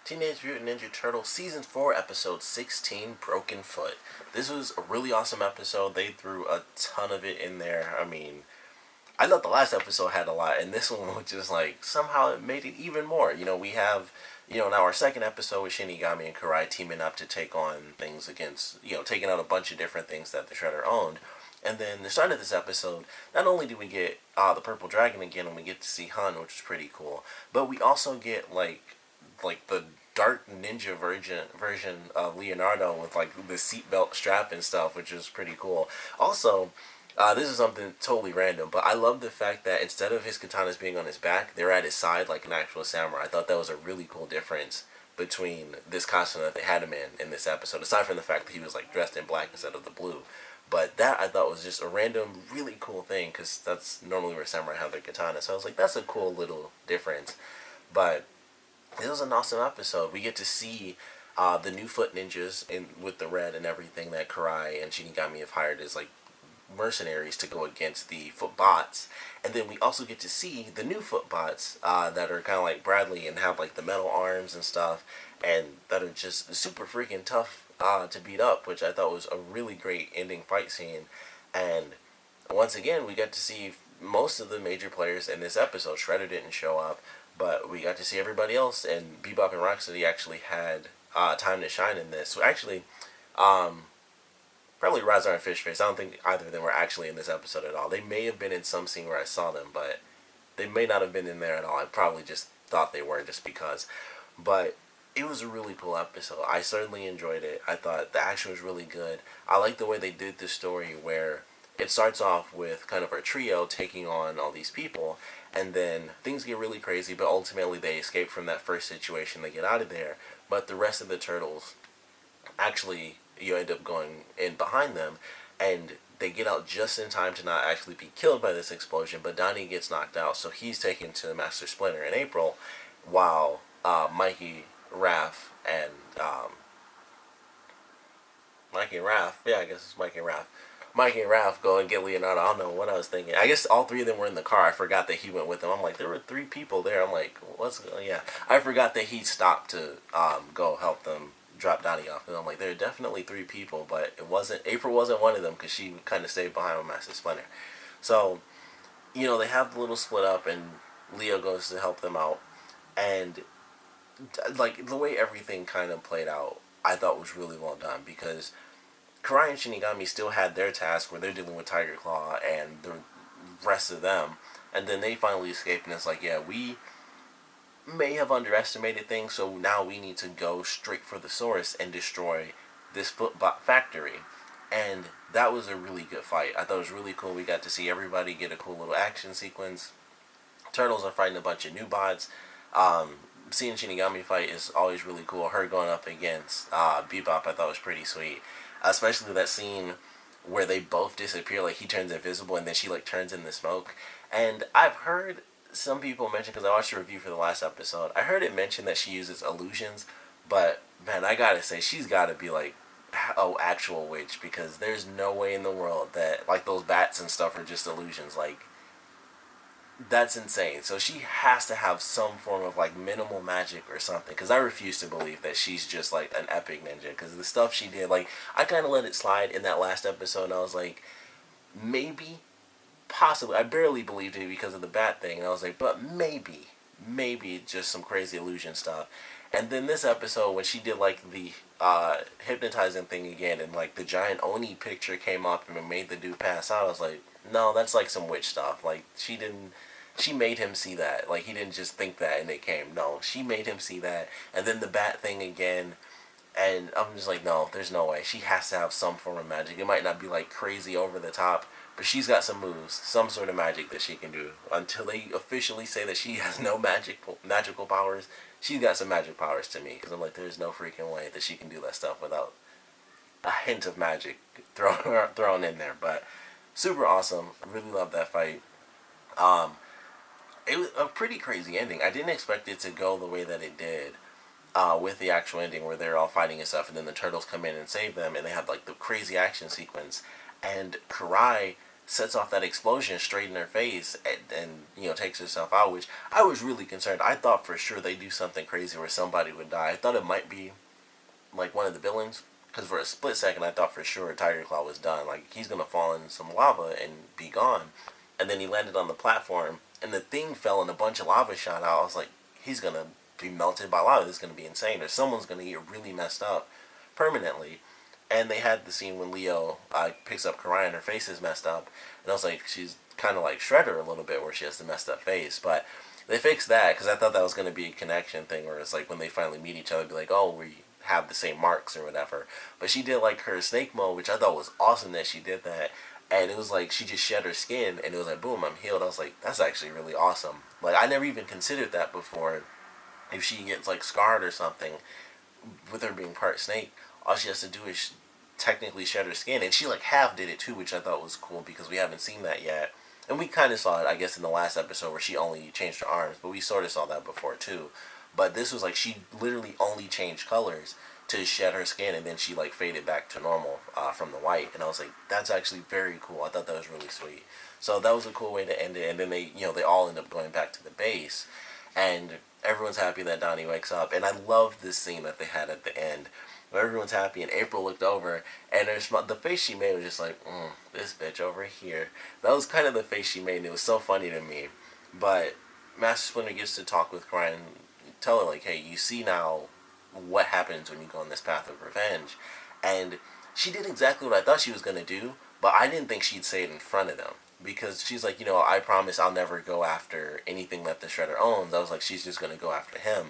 Teenage Mutant Ninja Turtles Season 4, Episode 16, Broken Foot. This was a really awesome episode. They threw a ton of it in there. I mean, I thought the last episode had a lot, and this one was just like, somehow it made it even more. We have, now our second episode with Shinigami and Karai teaming up to take on things against, taking out a bunch of different things that the Shredder owned. And then the start of this episode, not only do we get the Purple Dragon again, and we get to see Hun, which is pretty cool, but we also get like the dark ninja version of Leonardo with like the seatbelt strap and stuff, which is pretty cool. Also, this is something totally random, but I love the fact that instead of his katanas being on his back, they're at his side like an actual samurai. I thought that was a really cool difference between this costume that they had him in this episode, aside from the fact that he was like dressed in black instead of the blue. But that I thought was just a random, really cool thing, because that's normally where samurai have their katana. So I was like, that's a cool little difference. But it was an awesome episode. We get to see the new Foot Ninjas with the red and everything that Karai and Shinigami have hired as like mercenaries to go against the Foot Bots. And then we also get to see the new Foot Bots that are kind of like Bradley and have like the metal arms and stuff, and that are just super freaking tough to beat up, which I thought was a really great ending fight scene. And once again, we got to see most of the major players in this episode. Shredder didn't show up, but we got to see everybody else, and Bebop and Rocksteady actually had time to shine in this. So actually, probably Razar and Fishface, I don't think either of them were actually in this episode at all. They may have been in some scene where I saw them, but they may not have been in there at all. I probably just thought they were just because. But it was a really cool episode. I certainly enjoyed it. I thought the action was really good. I like the way they did the story where it starts off with kind of our trio taking on all these people, and then things get really crazy, but ultimately they escape from that first situation. They get out of there, but the rest of the turtles actually, you end up going in behind them, and they get out just in time to not actually be killed by this explosion, but Donnie gets knocked out, so he's taken to Master Splinter in April, while Mikey, Raph, and yeah, I guess it's Mikey and Raph. Mikey and Raph go and get Leonardo. I don't know what I was thinking. I guess all three of them were in the car. I forgot that he went with them. I'm like, there were three people there. I'm like, what's going on? Yeah. I forgot that he stopped to go help them drop Donnie off. And I'm like, there are definitely three people, but April wasn't one of them, because she kind of stayed behind with Master Splinter. So, they have the little split up, and Leo goes to help them out. And like the way everything kind of played out, I thought was really well done, because Karai and Shinigami still had their task where they're dealing with Tiger Claw and the rest of them, and then they finally escape, and it's like, yeah, we may have underestimated things, so now we need to go straight for the source and destroy this Footbot factory. And that was a really good fight. I thought it was really cool. We got to see everybody get a cool little action sequence. Turtles are fighting a bunch of new bots. Seeing Shinigami fight is always really cool. Her going up against Bebop, I thought was pretty sweet. Especially that scene where they both disappear, like he turns invisible and then she like turns into smoke. And I've heard some people mention, because I watched a review for the last episode, I heard it mentioned that she uses illusions, but man, I gotta say, she's gotta be like actual witch, because there's no way in the world that like those bats and stuff are just illusions. Like, that's insane. So she has to have some form of like minimal magic or something, because I refuse to believe that she's just like an epic ninja, because the stuff she did, like, I kind of let it slide in that last episode, and I was like, maybe, possibly, I barely believed it because of the bat thing, and I was like, but maybe just some crazy illusion stuff. And then this episode, when she did like the hypnotizing thing again, and like the giant Oni picture came up and made the dude pass out, I was like, no, that's like some witch stuff. Like, she made him see that. Like, he didn't just think that and it came. No, she made him see that. And then the bat thing again, and I'm just like, no, there's no way. She has to have some form of magic. It might not be like crazy over the top, but she's got some moves, some sort of magic that she can do. Until they officially say that she has no magical powers, she's got some magic powers to me. Because I'm like, there's no freaking way that she can do that stuff without a hint of magic thrown in there. But super awesome. Really love that fight. It was a pretty crazy ending. I didn't expect it to go the way that it did. With the actual ending where they're all fighting and stuff, and then the turtles come in and save them, and they have like the crazy action sequence, and Karai sets off that explosion straight in her face and you know, takes herself out, which I was really concerned. I thought for sure they'd do something crazy where somebody would die. I thought it might be like one of the villains, because for a split second I thought for sure Tiger Claw was done. Like, he's gonna fall in some lava and be gone. And then he landed on the platform, and the thing fell, and a bunch of lava shot out. I was like, he's gonna be melted by lava. This is gonna be insane, or someone's gonna get really messed up permanently. And they had the scene when Leo picks up Karai and her face is messed up, and I was like, she's kind of like Shredder a little bit, where she has the messed up face. But they fixed that, because I thought that was going to be a connection thing, where it's like when they finally meet each other, be like, oh, we have the same marks or whatever. But she did like her snake mode, which I thought was awesome that she did that. And it was like she just shed her skin, and it was like, boom, I'm healed. I was like, that's actually really awesome. Like, I never even considered that before. If she gets like scarred or something, with her being part snake, all she has to do is technically shed her skin, and she like half did it too, which I thought was cool, because we haven't seen that yet. And we kind of saw it, I guess, in the last episode where she only changed her arms, but we sort of saw that before too. But this was like she literally only changed colors to shed her skin, and then she like faded back to normal from the white. And I was like, that's actually very cool. I thought that was really sweet. So that was a cool way to end it. And then they, you know, they all end up going back to the base, and everyone's happy that Donnie wakes up. And I love this scene that they had at the end, where everyone's happy, and April looked over, and the face she made was just like, this bitch over here. That was kind of the face she made, and it was so funny to me. But Master Splinter gets to talk with Karai and tell her, like, hey, you see now what happens when you go on this path of revenge. And she did exactly what I thought she was going to do, but I didn't think she'd say it in front of them. Because she's like, you know, I promise I'll never go after anything that the Shredder owns. I was like, she's just going to go after him.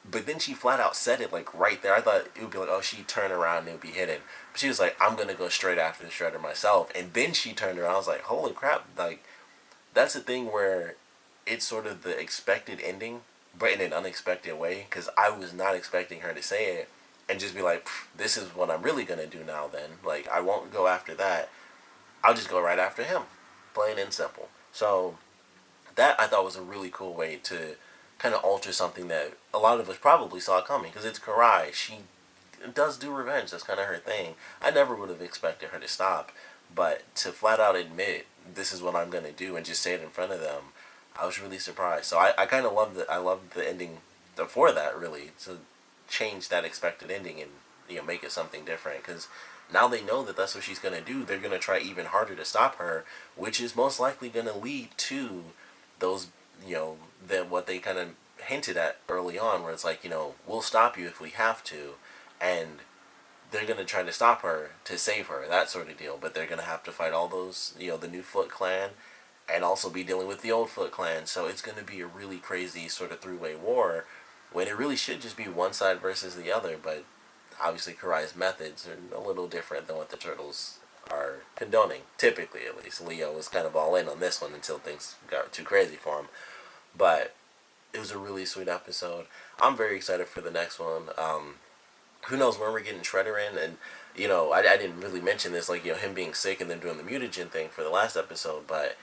But then she flat out said it, like, right there. I thought it would be like, oh, she'd turn around and it would be hidden. But she was like, I'm going to go straight after the Shredder myself. And then she turned around. I was like, holy crap. Like, that's the thing where it's sort of the expected ending, but in an unexpected way. Because I was not expecting her to say it and just be like, this is what I'm really going to do now then. Like, I won't go after that. I'll just go right after him. Plain and simple. So that I thought was a really cool way to kind of alter something that a lot of us probably saw coming, because it's Karai. She does do revenge. That's kind of her thing. I never would have expected her to stop, but to flat out admit, this is what I'm going to do, and just say it in front of them, I was really surprised. So I kind of loved it. I loved the ending for that, really, to change that expected ending and, you know, make it something different, because now they know that that's what she's going to do. They're going to try even harder to stop her, which is most likely going to lead to those, you know, that what they kind of hinted at early on, where it's like, you know, we'll stop you if we have to, and they're going to try to stop her to save her, that sort of deal. But they're going to have to fight all those, you know, the new Foot Clan, and also be dealing with the old Foot Clan. So it's going to be a really crazy sort of three-way war, when it really should just be one side versus the other. But obviously Karai's methods are a little different than what the Turtles are condoning, typically at least. Leo was kind of all in on this one until things got too crazy for him. But it was a really sweet episode. I'm very excited for the next one. Who knows when we're getting Shredder in, and, you know, I didn't really mention this, like, you know, him being sick and then doing the mutagen thing for the last episode, but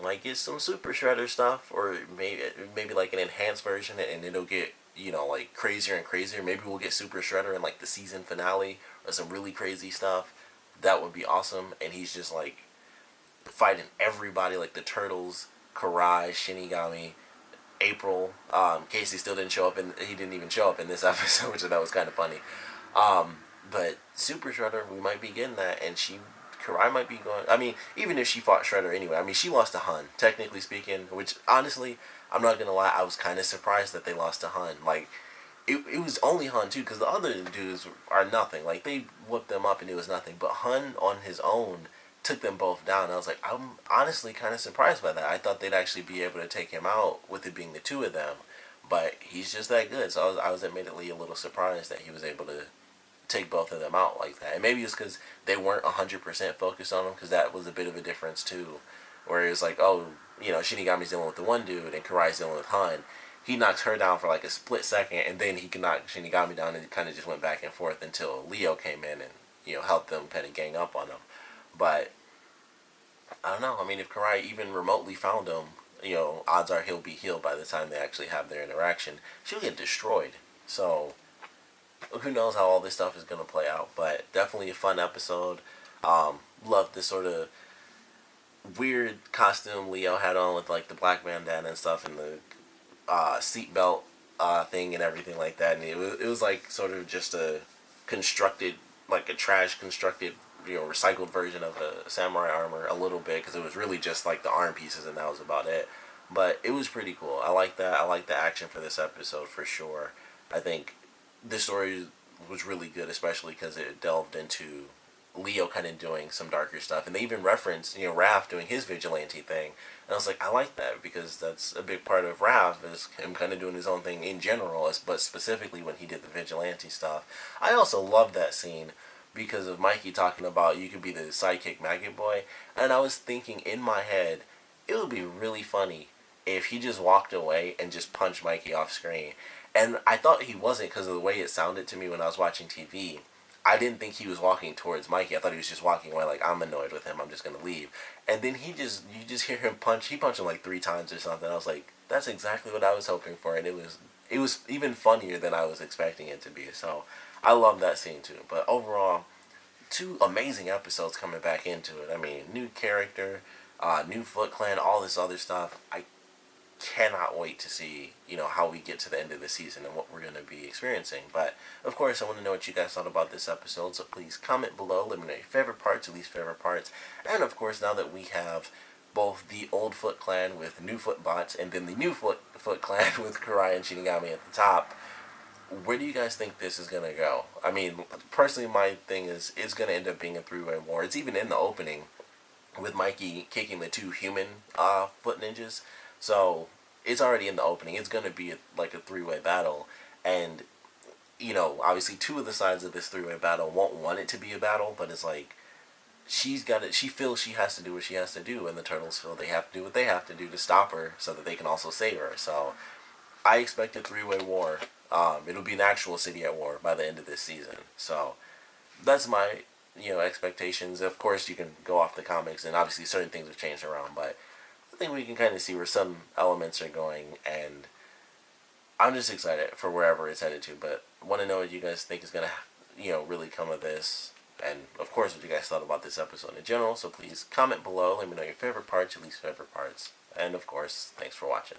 might get some Super Shredder stuff, or maybe like an enhanced version, and it'll get, you know, like crazier and crazier. Maybe we'll get Super Shredder in like the season finale, or some really crazy stuff. That would be awesome. And he's just like fighting everybody, like the Turtles, Karai, Shinigami, April. Casey still didn't show up, and he didn't even show up in this episode, which I thought was kind of funny. But Super Shredder, we might be getting that, and Karai might be going. I mean, even if she fought Shredder anyway, I mean, she lost to Hun, technically speaking, which, honestly, I'm not gonna lie, I was kind of surprised that they lost to Hun. Like, it was only Hun, too, because the other dudes are nothing. Like, they whooped them up and it was nothing. But Hun, on his own, took them both down. I was like, I'm honestly kind of surprised by that. I thought they'd actually be able to take him out with it being the two of them. But he's just that good. So I was admittedly a little surprised that he was able to take both of them out like that. And maybe it's because they weren't 100% focused on him, because that was a bit of a difference too. Where it was like, oh, you know, Shinigami's dealing with the one dude and Karai's dealing with Han. He knocks her down for like a split second, and then he can knock Shinigami down, and it kind of just went back and forth until Leo came in and, you know, helped them kind of gang up on him. But I don't know. I mean, if Karai even remotely found him, you know, odds are he'll be healed by the time they actually have their interaction. She'll get destroyed. So who knows how all this stuff is going to play out, but definitely a fun episode. Loved the sort of weird costume Leo had on with like the black bandana and stuff, and the seatbelt thing and everything like that. And it was like sort of just a constructed, like a trash constructed, recycled version of a samurai armor a little bit, because it was really just like the arm pieces and that was about it. But it was pretty cool. I like that. I like the action for this episode for sure. I think the story was really good, especially because it delved into Leo kind of doing some darker stuff, and they even referenced Raph doing his vigilante thing, and I was like, I like that because that's a big part of Raph is him kind of doing his own thing in general, but specifically when he did the vigilante stuff. I also love that scene because of Mikey talking about you could be the sidekick maggot boy, and I was thinking in my head, it would be really funny if he just walked away and just punched Mikey off screen. And I thought he wasn't because of the way it sounded to me when I was watching TV. I didn't think he was walking towards Mikey. I thought he was just walking away like, I'm annoyed with him, I'm just gonna leave. And then you just hear him punch. He punched him like 3 times or something. I was like, that's exactly what I was hoping for, and it was even funnier than I was expecting it to be. So I love that scene too. But overall, 2 amazing episodes coming back into it. I mean, new character, new Foot Clan, all this other stuff. I cannot wait to see, how we get to the end of the season and what we're going to be experiencing. But, of course, I want to know what you guys thought about this episode, so please comment below, let me know your favorite parts, your least favorite parts, and, of course, now that we have both the old Foot Clan with new Foot bots and then the new Foot Clan with Karai and Shinigami at the top, where do you guys think this is going to go? I mean, personally, my thing is it's going to end up being a three-way war. It's even in the opening with Mikey kicking the 2 human foot ninjas. So it's already in the opening. It's going to be like a 3-way battle. And, obviously 2 of the sides of this 3-way battle won't want it to be a battle, but it's like she's got it. She feels she has to do what she has to do, and the turtles feel they have to do what they have to do to stop her so that they can also save her. So I expect a 3-way war. It'll be an actual city at war by the end of this season. So that's my expectations. Of course, you can go off the comics, and obviously certain things have changed around, but I think we can kind of see where some elements are going, and I'm just excited for wherever it's headed to. But want to know what you guys think is gonna really come of this, and of course what you guys thought about this episode in general. So please comment below. Let me know your favorite parts, your least favorite parts, and of course, thanks for watching.